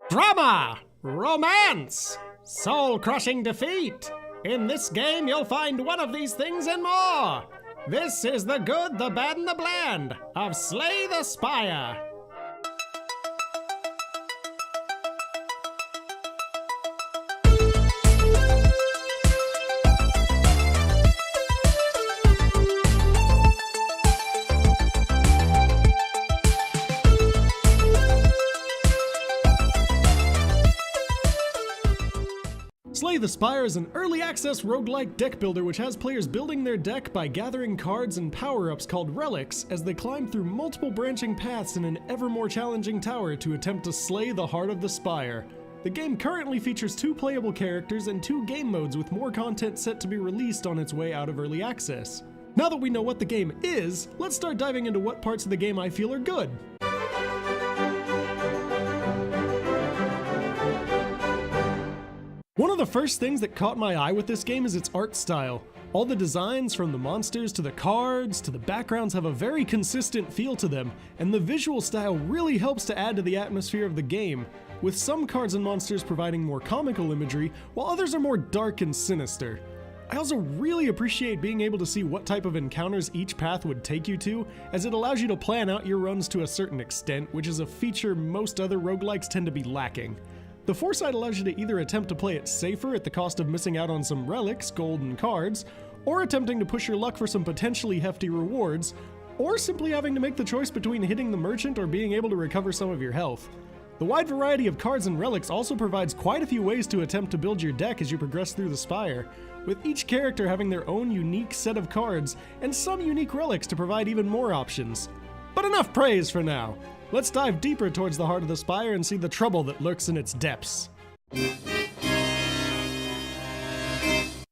Drama, romance, soul-crushing defeat. In this game, you'll find one of these things and more. This is the good, the bad, and the bland of Slay the Spire. Slay the Spire is an early access roguelike deck builder which has players building their deck by gathering cards and power-ups called relics as they climb through multiple branching paths in an ever more challenging tower to attempt to slay the heart of the Spire. The game currently features 2 playable characters and 2 game modes with more content set to be released on its way out of early access. Now that we know what the game is, let's start diving into what parts of the game I feel are good. One of the first things that caught my eye with this game is its art style. All the designs, from the monsters to the cards to the backgrounds, have a very consistent feel to them, and the visual style really helps to add to the atmosphere of the game, with some cards and monsters providing more comical imagery, while others are more dark and sinister. I also really appreciate being able to see what type of encounters each path would take you to, as it allows you to plan out your runs to a certain extent, which is a feature most other roguelikes tend to be lacking. The foresight allows you to either attempt to play it safer at the cost of missing out on some relics, gold, and cards, or attempting to push your luck for some potentially hefty rewards, or simply having to make the choice between hitting the merchant or being able to recover some of your health. The wide variety of cards and relics also provides quite a few ways to attempt to build your deck as you progress through the Spire, with each character having their own unique set of cards and some unique relics to provide even more options. But enough praise for now. Let's dive deeper towards the heart of the Spire and see the trouble that lurks in its depths.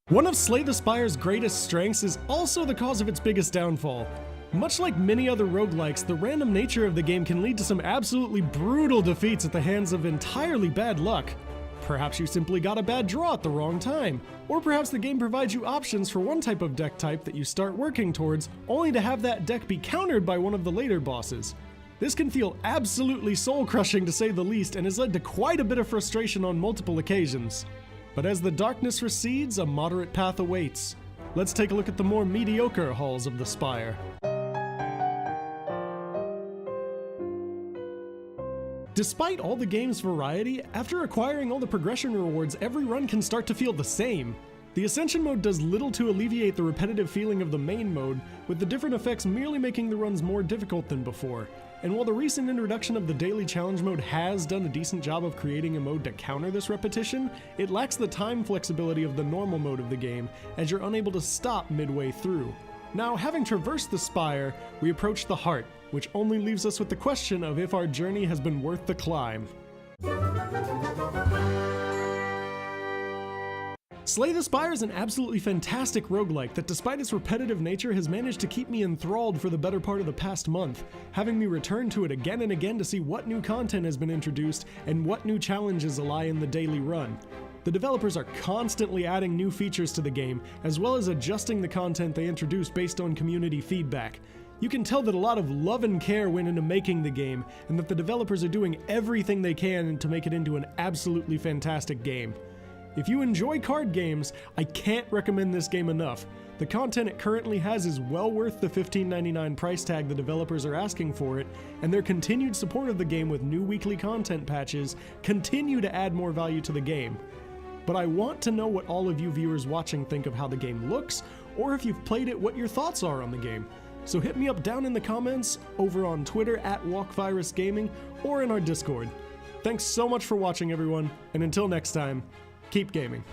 One of Slay the Spire's greatest strengths is also the cause of its biggest downfall. Much like many other roguelikes, the random nature of the game can lead to some absolutely brutal defeats at the hands of entirely bad luck. Perhaps you simply got a bad draw at the wrong time, or perhaps the game provides you options for one type of deck type that you start working towards, only to have that deck be countered by one of the later bosses. This can feel absolutely soul-crushing to say the least, and has led to quite a bit of frustration on multiple occasions. But as the darkness recedes, a moderate path awaits. Let's take a look at the more mediocre halls of the Spire. Despite all the game's variety, after acquiring all the progression rewards, every run can start to feel the same. The Ascension mode does little to alleviate the repetitive feeling of the main mode, with the different effects merely making the runs more difficult than before. And while the recent introduction of the Daily Challenge mode has done a decent job of creating a mode to counter this repetition, it lacks the time flexibility of the normal mode of the game, as you're unable to stop midway through. Now, having traversed the Spire, we approach the heart, which only leaves us with the question of if our journey has been worth the climb. Slay the Spire is an absolutely fantastic roguelike that, despite its repetitive nature, has managed to keep me enthralled for the better part of the past month, having me return to it again and again to see what new content has been introduced and what new challenges lie in the daily run. The developers are constantly adding new features to the game, as well as adjusting the content they introduce based on community feedback. You can tell that a lot of love and care went into making the game, and that the developers are doing everything they can to make it into an absolutely fantastic game. If you enjoy card games, I can't recommend this game enough. The content it currently has is well worth the $15.99 price tag the developers are asking for it, and their continued support of the game with new weekly content patches continue to add more value to the game. But I want to know what all of you viewers watching think of how the game looks, or if you've played it, what your thoughts are on the game. So hit me up down in the comments, over on Twitter @WalkVirusGaming, or in our Discord. Thanks so much for watching, everyone, and until next time, keep gaming.